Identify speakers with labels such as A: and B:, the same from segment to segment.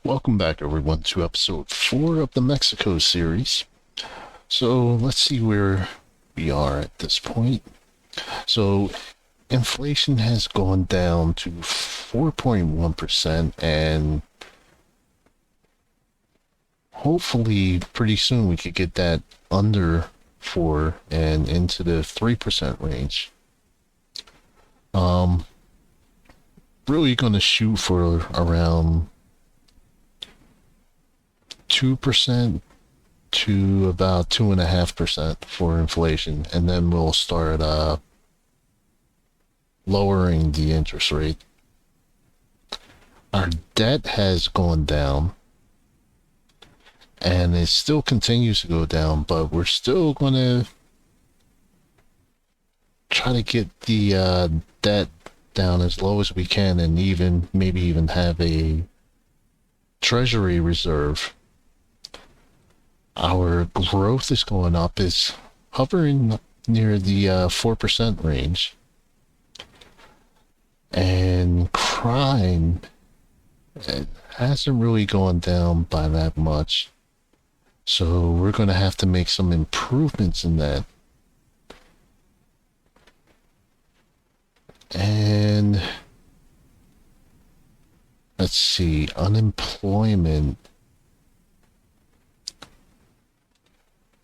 A: Welcome back, everyone, to episode 4 of the Mexico series. So, let's see where we are at this point. So, inflation has gone down to 4.1%, and hopefully, pretty soon, we could get that under 4 and into the 3% range. Really going to shoot for around 2% to about 2.5% for inflation, and then we'll start lowering the interest rate. Our debt has gone down, and it still continues to go down, but we're still going to try to get the debt down as low as we can, and maybe even have a treasury reserve. Our growth is going up, is hovering near the 4% range. And crime, it hasn't really gone down by that much. So we're going to have to make some improvements in that. And let's see, unemployment.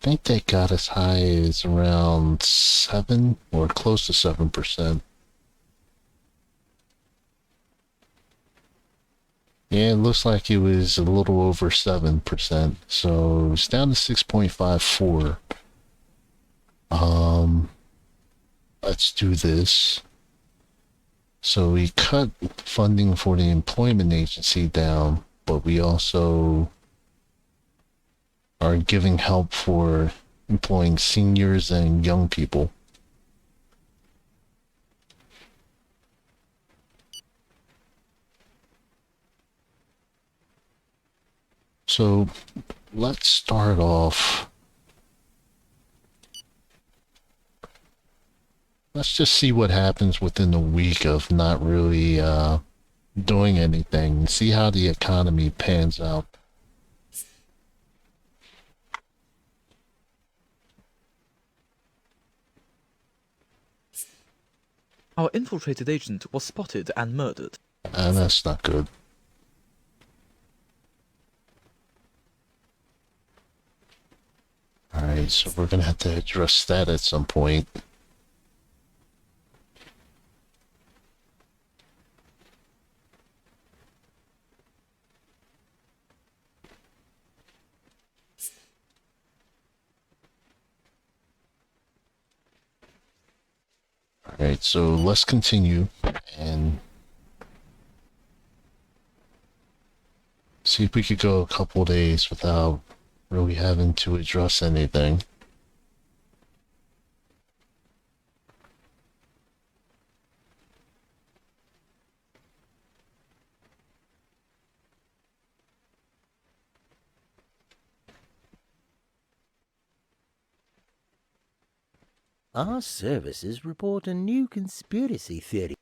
A: I think they got as high as around 7 or close to 7%. Yeah, it looks like it was a little over 7%. So it's down to 6.54. Let's do this. So we cut funding for the employment agency down, but we also are giving help for employing seniors and young people. So let's start off. Let's just see what happens within a week of not really doing anything. See how the economy pans out.
B: Our infiltrated agent was spotted and murdered.
A: And that's not good. Alright, so we're gonna have to address that at some point. Alright, so let's continue and see if we could go a couple days without really having to address anything.
C: Our services report a new conspiracy theory.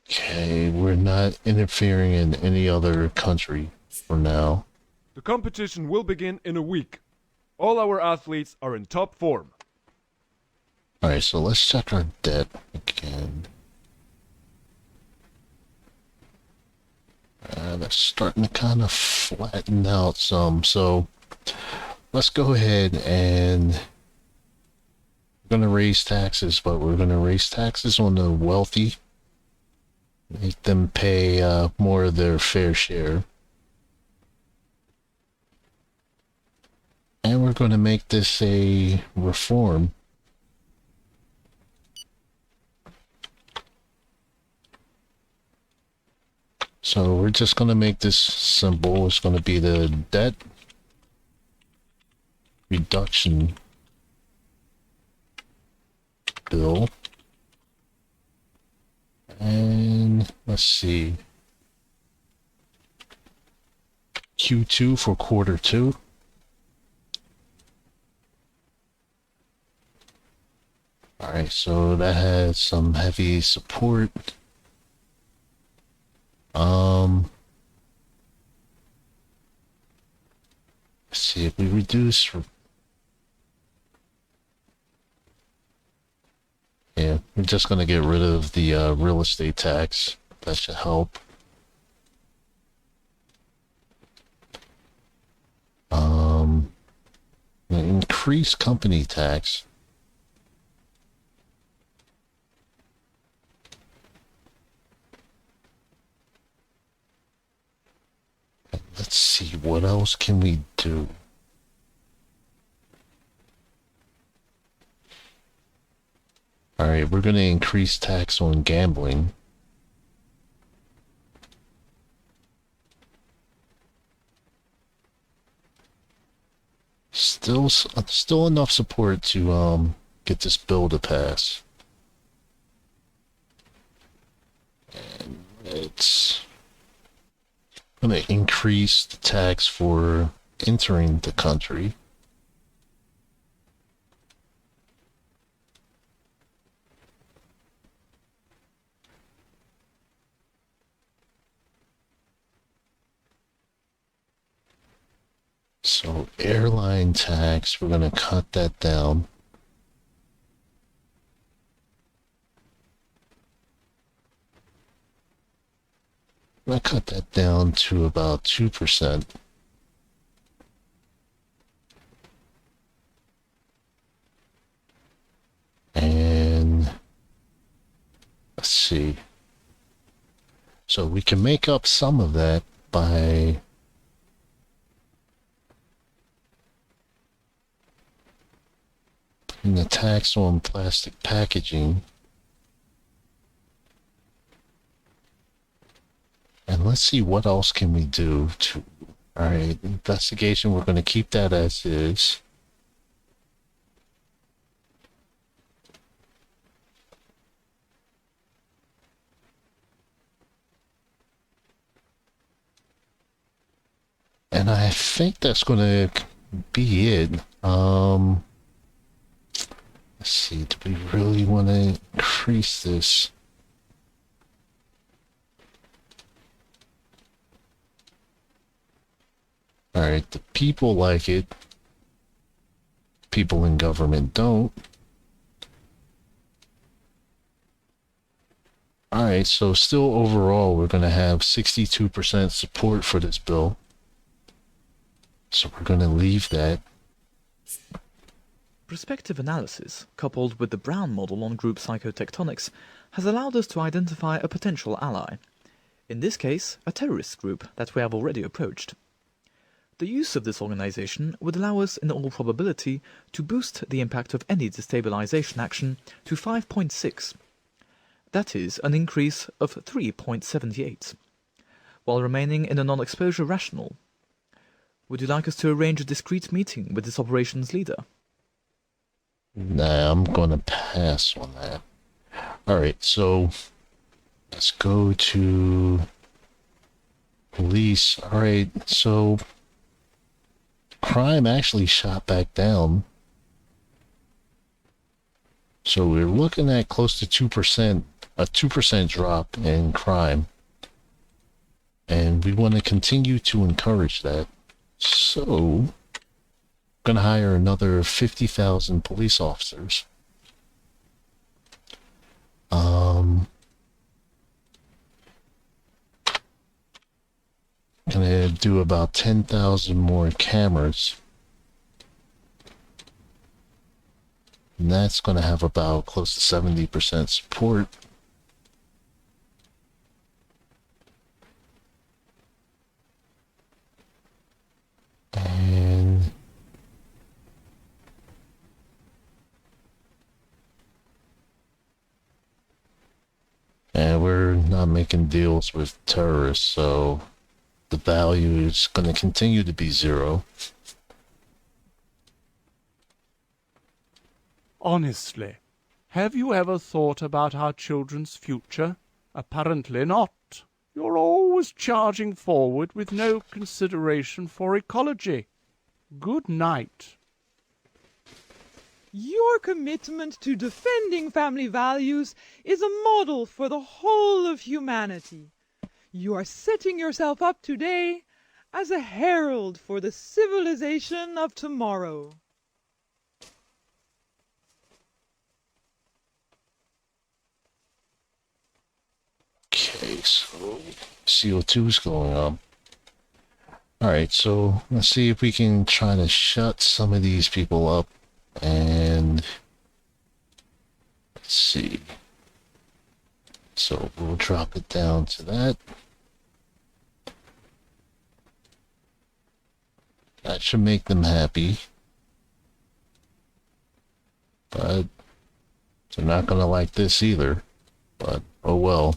A: Okay, we're not interfering in any other country for now.
D: The competition will begin in a week. All our athletes are in top form.
A: Alright, so let's check our debt again. That's starting to kind of flatten out some, so let's go ahead and we're going to raise taxes, but we're going to raise taxes on the wealthy. Make them pay more of their fair share. And we're going to make this a reform. So we're just going to make this simple. It's going to be the debt reduction bill. And let's see. Q2 for quarter 2. Alright, so that has some heavy support. Let's see if we reduce. Yeah, we're just gonna get rid of the real estate tax. That should help. Increase company tax. Let's see, what else can we do? Alright, we're gonna increase tax on gambling. Still enough support to get this bill to pass. And it's gonna increase the tax for entering the country. So airline tax, we're gonna cut that down. I'm gonna cut that down to about 2%. And let's see. So we can make up some of that by putting the tax on plastic packaging. And let's see what else can we do to... Alright, investigation, we're going to keep that as is. And I think that's going to be it. Let's see, do we really want to increase this? Alright, the people like it. People in government don't. Alright, so still overall we're going to have 62% support for this bill. So we're going to leave that.
B: Prospective analysis, coupled with the Brown model on group psychotectonics, has allowed us to identify a potential ally. In this case, a terrorist group that we have already approached. The use of this organization would allow us, in all probability, to boost the impact of any destabilization action to 5.6. That is an increase of 3.78, while remaining in a non-exposure rational. Would you like us to arrange a discreet meeting with this operations leader?
A: Nah, I'm gonna pass on that. Alright, so let's go to police. Alright, so crime actually shot back down. So we're looking at close to 2%, a 2% drop in crime. And we want to continue to encourage that. So gonna hire another 50,000 police officers. Gonna do about 10,000 more cameras. And that's gonna have about close to 70% support. And we're not making deals with terrorists, so the value is going to continue to be 0.
E: Honestly, have you ever thought about our children's future? Apparently not. You're always charging forward with no consideration for ecology. Good night.
F: Your commitment to defending family values is a model for the whole of humanity. You are setting yourself up today as a herald for the civilization of tomorrow.
A: Okay, so CO2 is going up. Alright, so let's see if we can try to shut some of these people up. And let's see. So we'll drop it down to that. That should make them happy. But they're not gonna like this either. But oh well.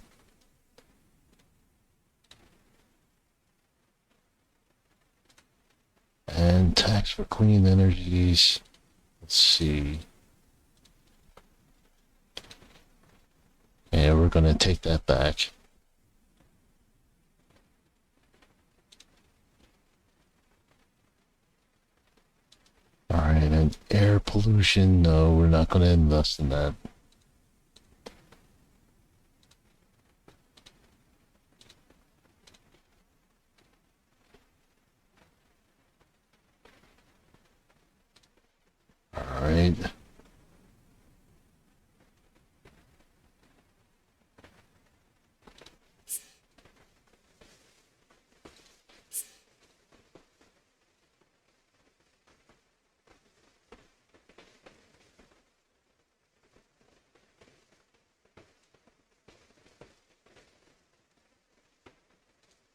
A: And tax for clean energies. Let's see. Yeah, we're gonna take that back. Alright, and air pollution, no, we're not gonna invest in that. Alright.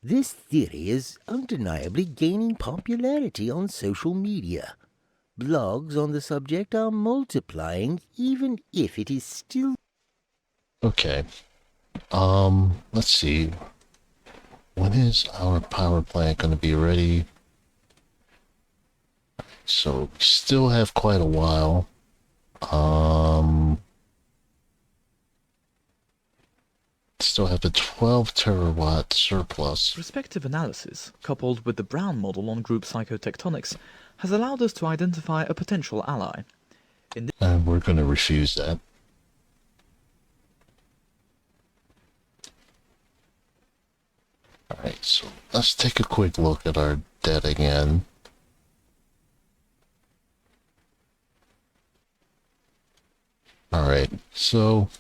C: This theory is undeniably gaining popularity on social media. Blogs on the subject are multiplying, even if it is still...
A: Okay. Let's see. When is our power plant gonna be ready? So we still have quite a while. Still have a 12 terawatt surplus.
B: Prospective analysis, coupled with the Brown model on group psychotectonics, has allowed us to identify a potential ally.
A: And we're gonna refuse that. Alright, so let's take a quick look at our debt again. Alright, so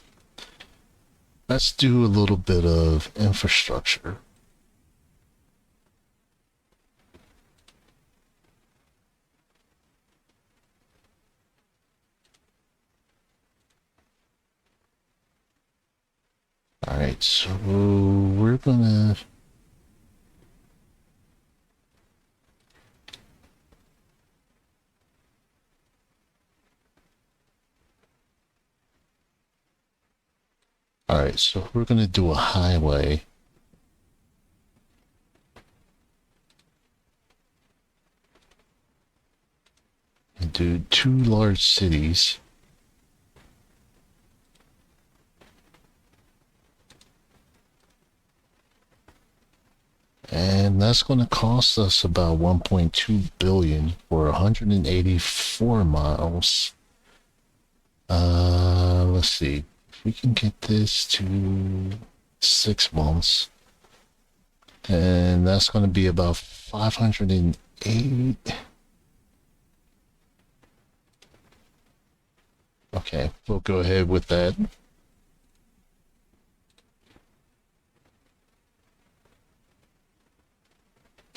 A: let's do a little bit of infrastructure. Alright, so we're gonna... Alright, so we're gonna do a highway. And do 2 large cities. And that's going to cost us about 1.2 billion for 184 miles. Let's see. If we can get this to 6 months, and that's going to be about 508. Okay, we'll go ahead with that.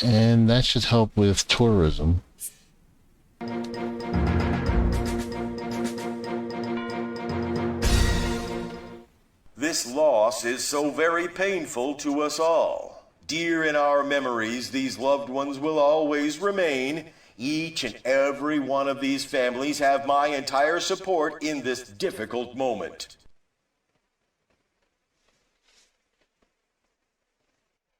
A: And that should help with tourism.
G: This loss is so very painful to us all. Dear in our memories, these loved ones will always remain. Each and every one of these families have my entire support in this difficult moment.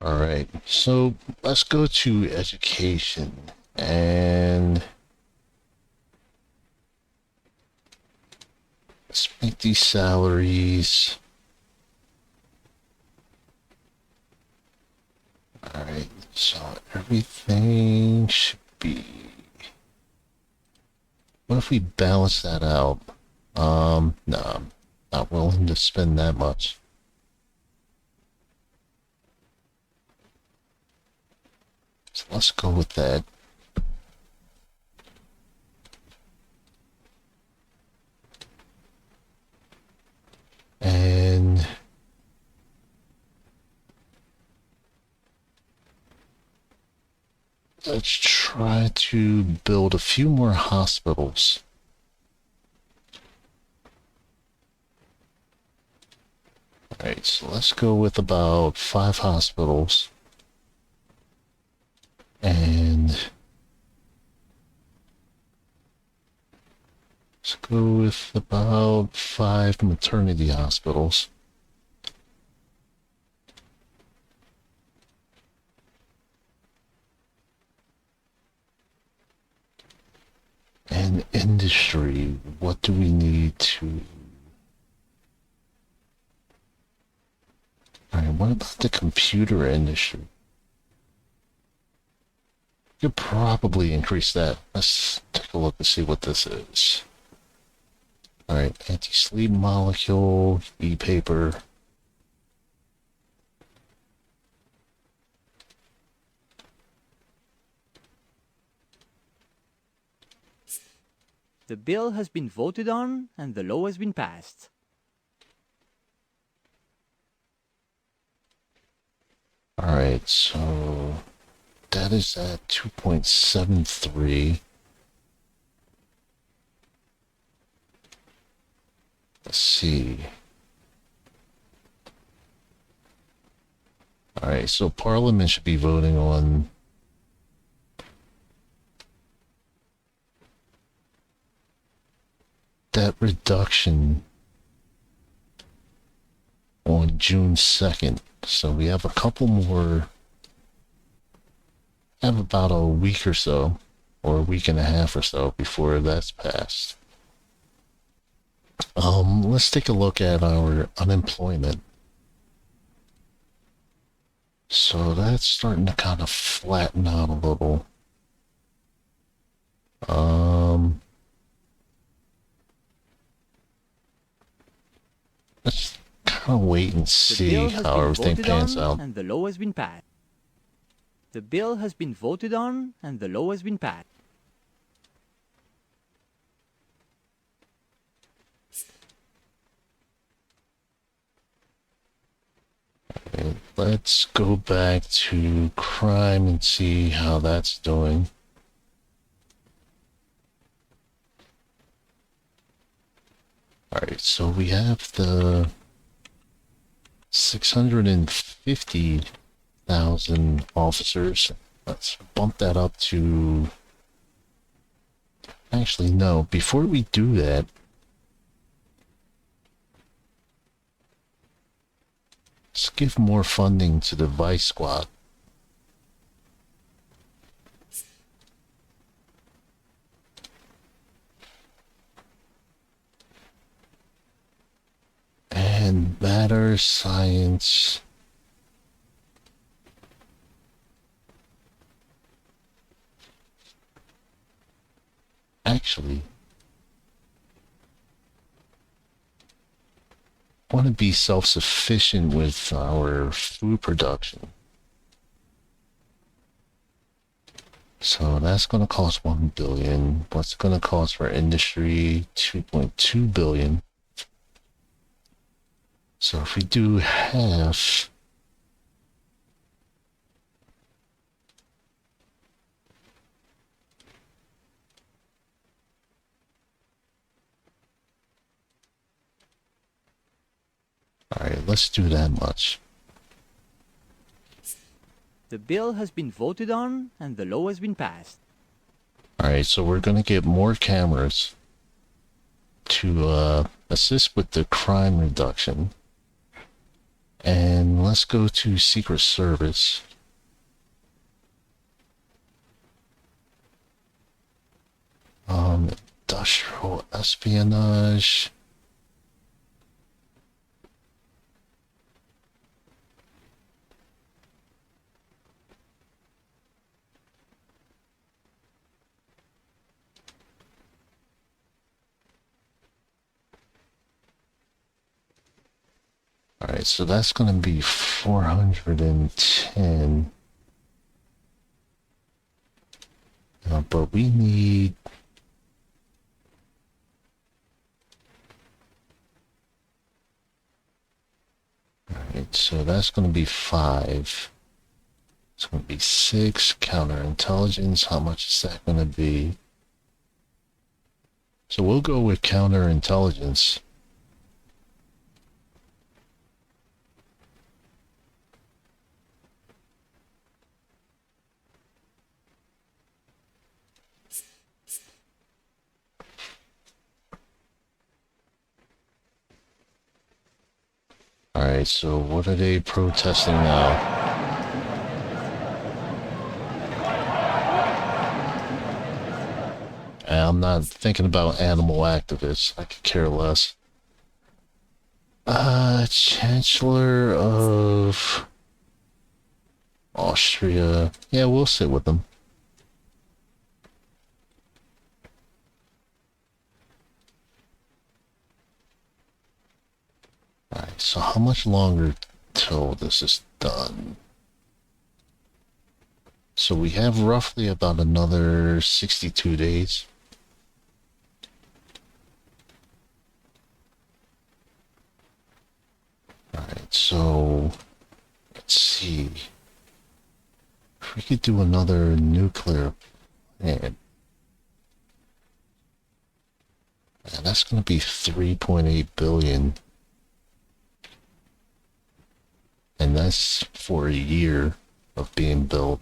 A: Alright, so let's go to education, and let's make these salaries. Alright, so everything should be... What if we balance that out? No, I'm not willing to spend that much. let's go with that. And let's try to build a few more hospitals. Alright, so let's go with about 5 hospitals. And let's go with about 5 maternity hospitals. And industry, what do we need to... Alright, what about the computer industry? Could probably increase that. Let's take a look and see what this is. Alright, anti-sleep molecule, e-paper.
C: The bill has been voted on and the law has been passed.
A: Alright, so that is at 2.73. Let's see. Alright, so Parliament should be voting on that reduction on June 2nd. So we have a couple more, have about a week or so, or a week and a half or so before that's passed. Let's take a look at our unemployment. So that's starting to kind of flatten out a little. Let's kind of wait and see how everything pans out.
C: And the law has been passed. The bill has been voted on and the law has been passed.
A: Okay, let's go back to crime and see how that's doing. Alright, so we have the 650,000 officers. Let's bump that up to... Actually, no. Before we do that, let's give more funding to the Vice Squad. And matter science. Actually, I want to be self-sufficient with our food production. So that's going to cost 1 billion. What's it going to cost for industry? 2.2 billion. So if we do half, alright, let's do that much.
C: The bill has been voted on and the law has been passed.
A: Alright, so we're going to get more cameras to assist with the crime reduction. And let's go to Secret Service. Industrial espionage. Alright, so that's going to be 410. But we need... Alright, so that's going to be 5. It's going to be 6. Counterintelligence, how much is that going to be? So we'll go with counterintelligence. Alright, so what are they protesting now? I'm not thinking about animal activists. I could care less. Chancellor of Austria. Yeah, we'll sit with them. Alright, so how much longer till this is done? So we have roughly about another 62 days. Alright, so let's see. If we could do another nuclear plant. And that's going to be 3.8 billion. And that's for a year of being built.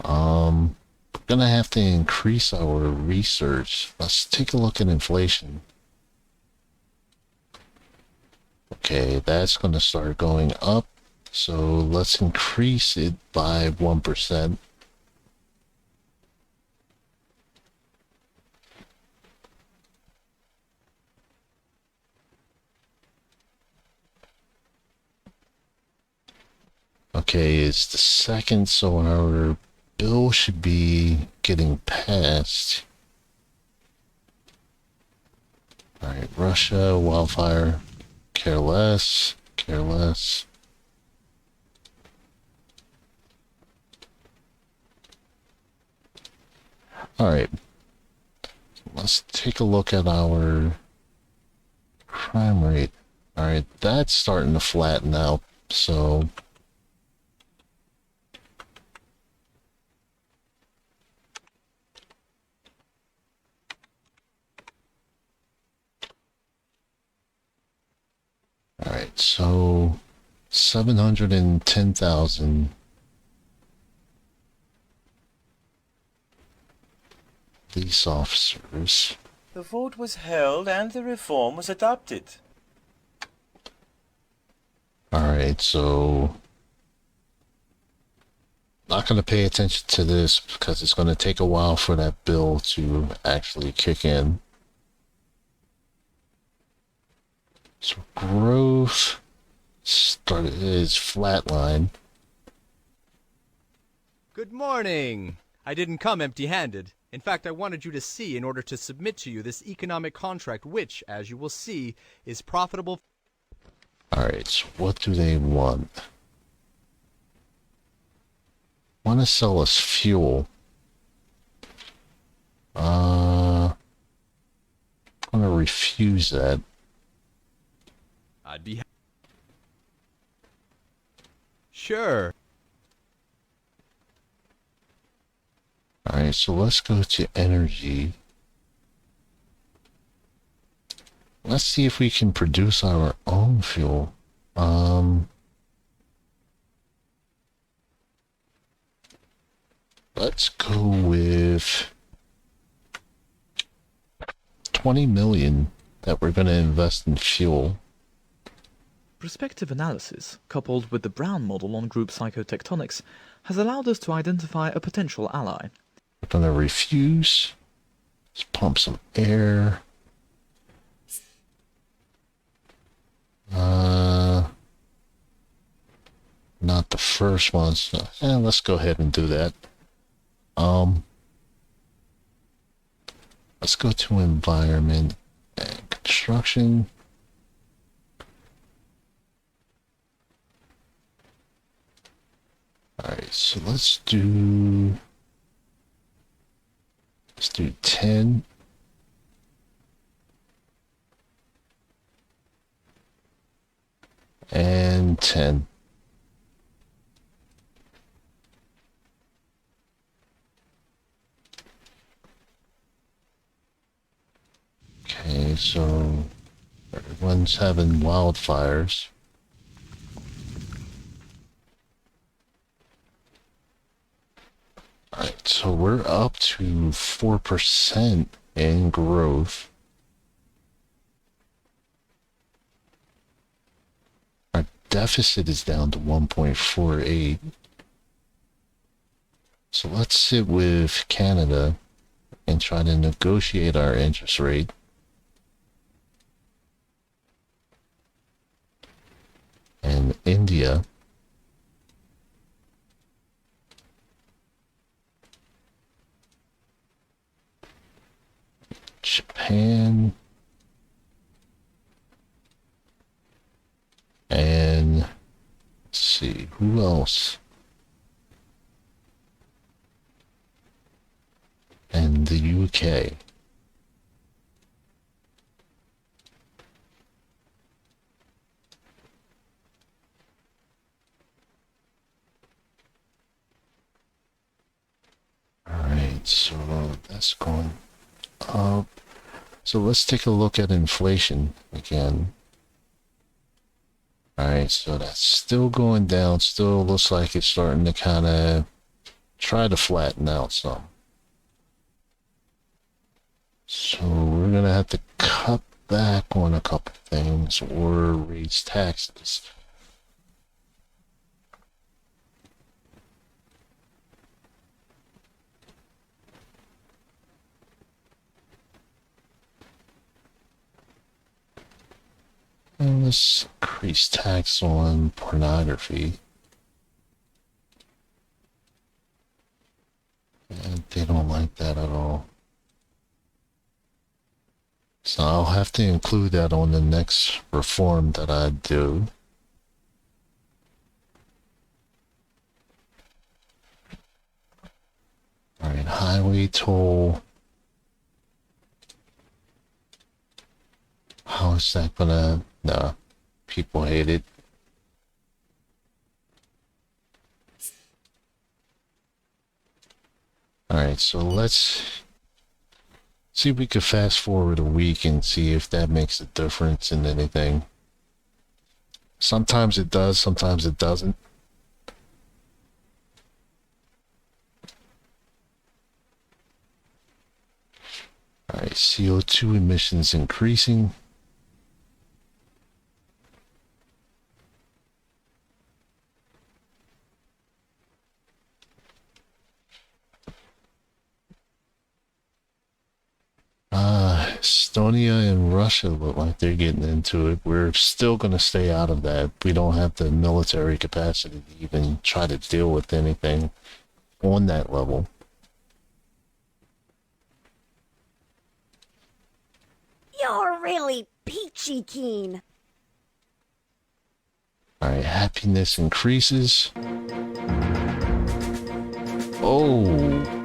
A: We're gonna have to increase our research. Let's take a look at inflation. Okay, that's gonna start going up. So let's increase it by 1%. Okay, it's the second, so our bill should be getting passed. Alright, Russia, wildfire, care less, care less. Alright, let's take a look at our crime rate. Alright, that's starting to flatten out, so... Alright, so 710,000 police officers.
H: The vote was held and the reform was adopted.
A: Alright, so not going to pay attention to this because it's going to take a while for that bill to actually kick in. So growth is flatline.
I: Good morning. I didn't come empty-handed. In fact, I wanted you to see in order to submit to you this economic contract which, as you will see, is profitable.
A: Alright, so what do they want? Want to sell us fuel. I'm gonna refuse that.
I: I'd be sure.
A: Alright, so let's go to energy. Let's see if we can produce our own fuel. Let's go with 20 million that we're going to invest in fuel.
B: Prospective analysis, coupled with the Brown model on group psychotectonics, has allowed us to identify a potential ally.
A: We're going to refuse. Let's pump some air. Not the first one, so let's go ahead and do that. Let's go to environment and construction. Alright, So let's do 10. And 10. Okay, so everyone's having wildfires. Alright, so we're up to 4% in growth. Our deficit is down to 1.48. So let's sit with Canada and try to negotiate our interest rate. And India. Japan. And let's see, who else? And the UK. Alright, so that's going up. So let's take a look at inflation again. Alright, so that's still going down. Still looks like it's starting to kind of try to flatten out some. So we're going to have to cut back on a couple things or raise taxes. And let's increase tax on pornography. And they don't like that at all. So I'll have to include that on the next reform that I do. Alright, highway toll. How is that gonna... Nah, people hate it. Alright, so let's see if we could fast forward a week and see if that makes a difference in anything. Sometimes it does, sometimes it doesn't. Alright, CO2 emissions increasing. Estonia and Russia look like they're getting into it. We're still going to stay out of that. We don't have the military capacity to even try to deal with anything on that level.
J: You're really peachy keen.
A: Alright, happiness increases. Oh!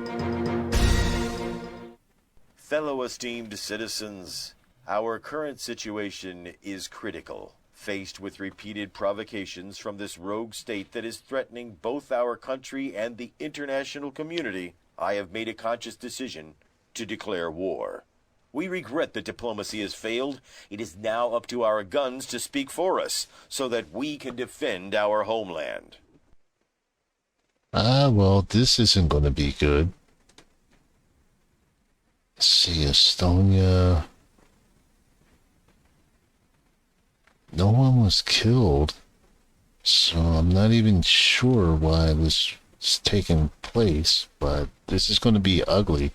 G: Fellow esteemed citizens, our current situation is critical. Faced with repeated provocations from this rogue state that is threatening both our country and the international community, I have made a conscious decision to declare war. We regret that diplomacy has failed. It is now up to our guns to speak for us, so that we can defend our homeland.
A: Well, this isn't going to be good. Let's see, Estonia. No one was killed, so I'm not even sure why this is taking place, but this is going to be ugly.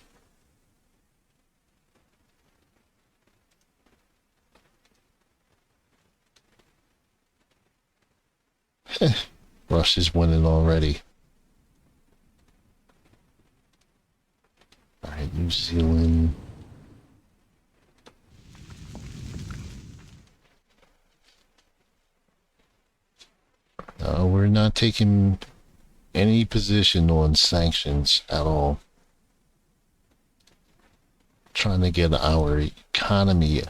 A: Russia's winning already. Alright, New Zealand. No, we're not taking any position on sanctions at all. Trying to get our economy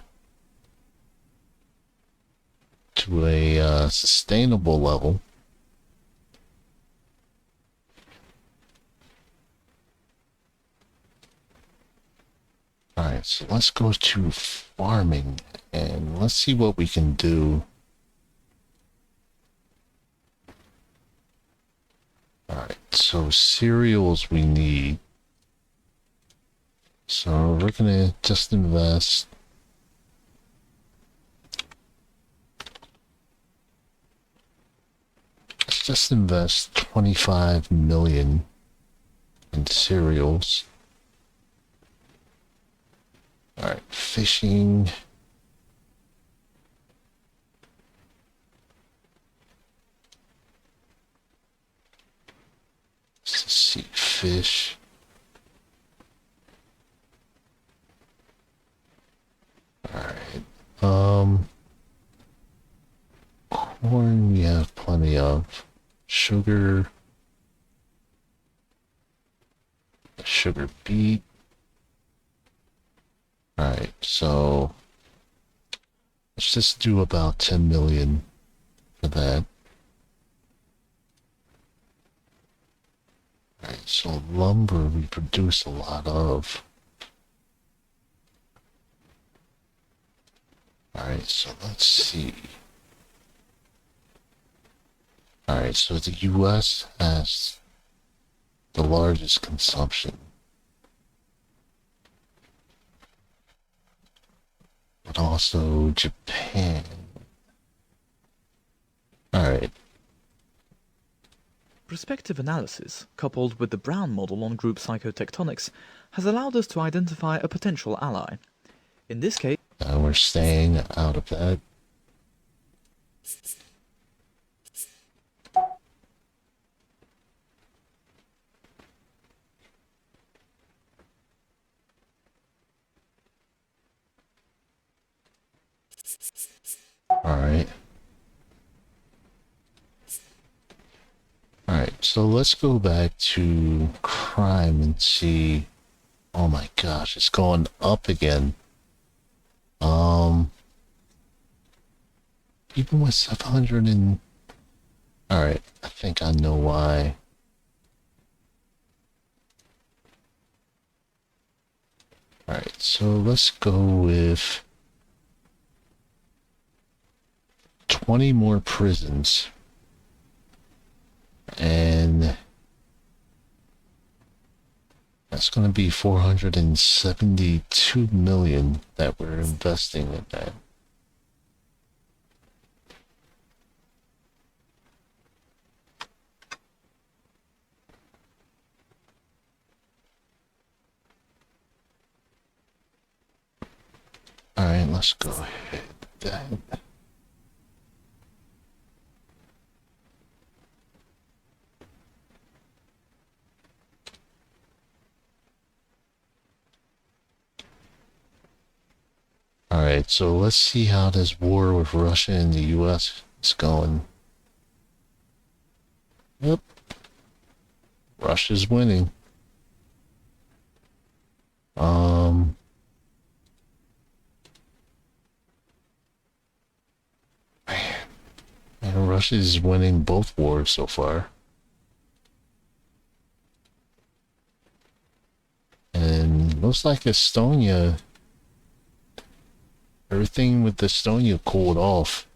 A: to a sustainable level. Alright, so let's go to farming and let's see what we can do. Alright, so cereals we need. So we're gonna just invest. Let's just invest 25 million in cereals. Alright, fishing. Let's see, fish. Alright, corn we have plenty of. Sugar. Sugar beet. Alright, so let's just do about 10 million for that. Alright, so lumber we produce a lot of. Alright, so let's see. Alright, so the US has the largest consumption. But also Japan. Alright.
B: Prospective analysis, coupled with the Brown model on group psychotectonics, has allowed us to identify a potential ally. In this case,
A: We're staying out of that. Alright. Alright, so let's go back to crime and see. Oh my gosh, it's going up again. Even with 700 and... Alright, I think I know why. Alright, so let's go with 20 more prisons. And that's going to be 472 million that we're investing in that. Alright, let's go ahead with that. Alright, so let's see how this war with Russia and the US is going. Yep. Russia's winning. And Russia's winning both wars so far. And looks like Estonia, everything with Estonia cooled off.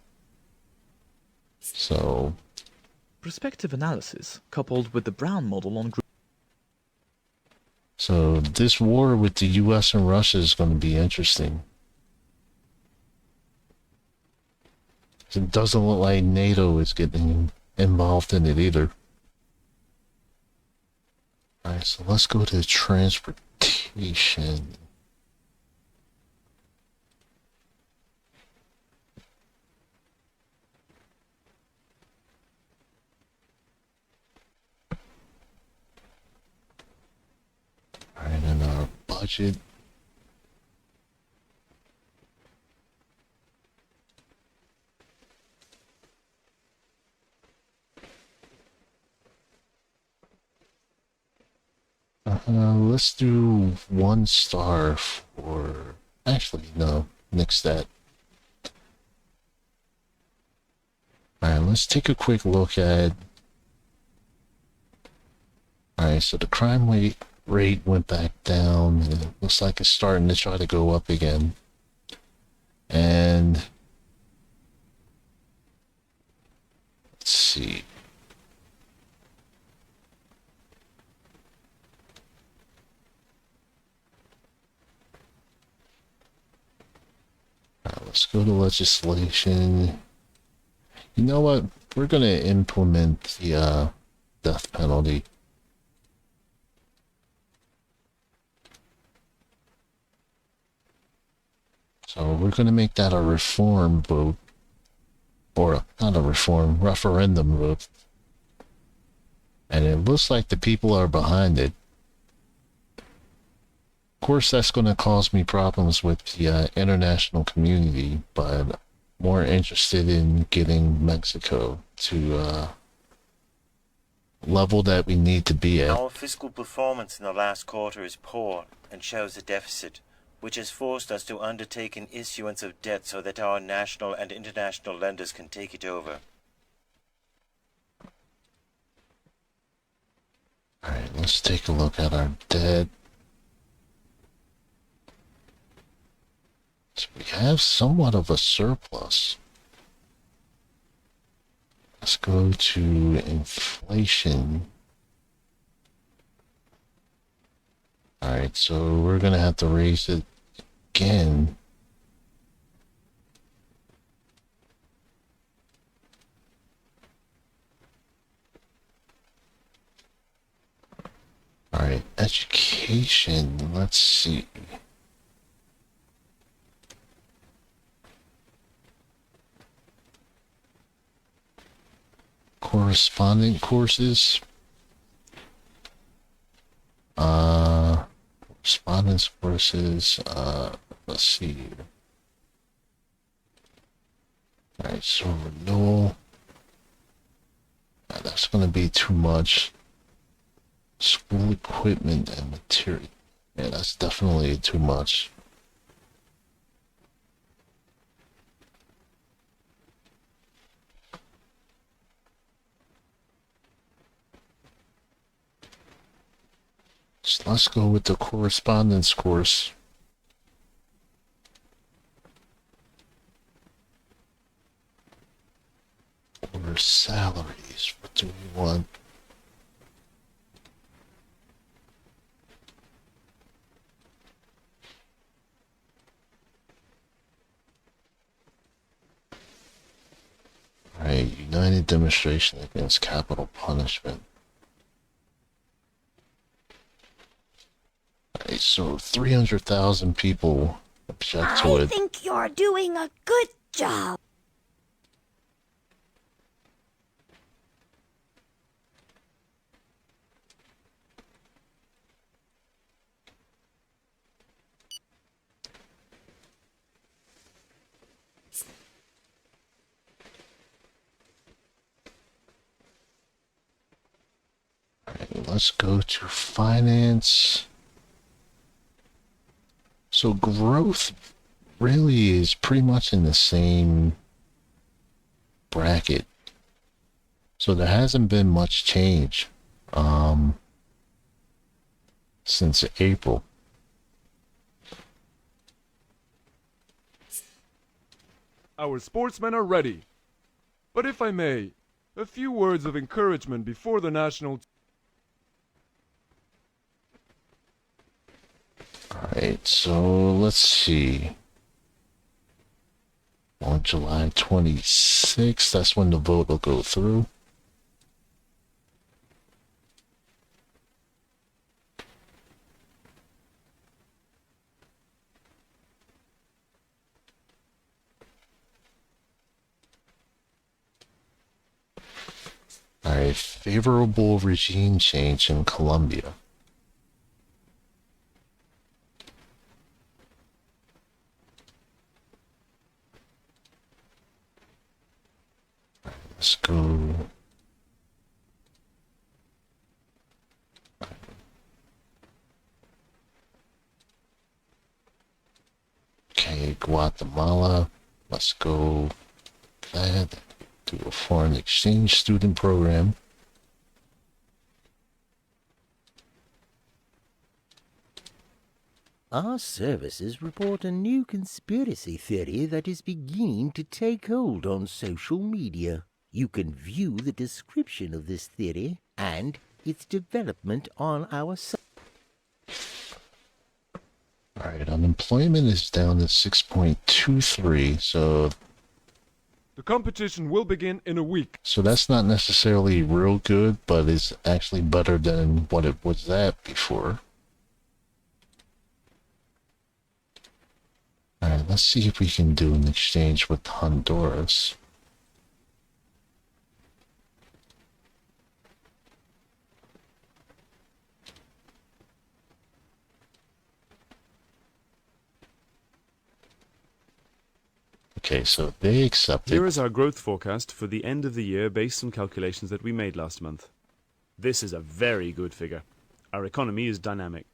A: So
B: prospective analysis, coupled with the Brown model on group...
A: So this war with the US and Russia is going to be interesting. It doesn't look like NATO is getting involved in it either. Alright, so let's go to transportation. Alright, and our budget. Let's do 1 star for... Actually, no. Nix that. Alright, let's take a quick look at... Alright, so the crime rate went back down. It looks like it's starting to try to go up again. And... Let's see. Alright, let's go to legislation. You know what? We're gonna implement the death penalty. So we're gonna make that a reform vote. Or not a reform, referendum vote. And it looks like the people are behind it. Of course, that's going to cause me problems with the international community, but more interested in getting Mexico to level that we need to be at.
H: Our fiscal performance in the last quarter is poor and shows a deficit, which has forced us to undertake an issuance of debt so that our national and international lenders can take it over.
A: Alright, let's take a look at our debt. So we have somewhat of a surplus. Let's go to inflation. Alright, so we're gonna have to raise it again. Alright, education, let's see. Corresponding courses. Correspondence courses, let's see here. Alright, so renewal. That's gonna be too much. School equipment and material. Yeah, that's definitely too much. So let's go with the correspondence course. Or salaries. What do we want? Alright, united demonstration against capital punishment. Alright, so 300,000 people object to
J: I
A: it.
J: think you're doing a good job.
A: Alright, let's go to finance. So growth really is pretty much in the same bracket. So there hasn't been much change since April.
D: Our sportsmen are ready. But if I may, a few words of encouragement before the national...
A: Alright, so let's see. On July 26th, that's when the vote will go through. Alright, favorable regime change in Colombia. Let's go. Guatemala. Let's go that. Do a foreign exchange student program.
C: Our services report a new conspiracy theory that is beginning to take hold on social media. You can view the description of this theory and its development on our site.
A: Alright, unemployment is down to 6.23, so
D: The competition will begin in a week.
A: that's not necessarily real good, but it's actually better than what it was at before. Alright, let's see if we can do an exchange with Honduras. Okay, so they accepted.
K: Here is our growth forecast for the end of the year based on calculations that we made last month. This is a very good figure. Our economy is dynamic.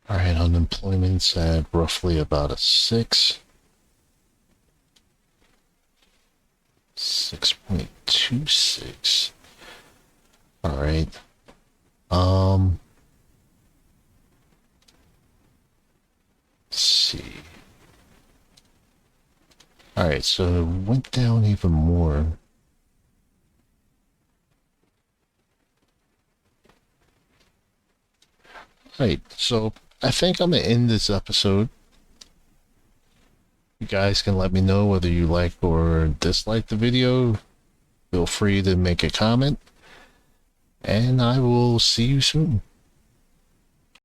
A: Alright, unemployment's at roughly about a 6. 6.26. Alright. Let's see. Alright, so it went down even more. Alright, so I think I'm gonna end this episode. You guys can let me know whether you like or dislike the video. Feel free to make a comment. And I will see you soon.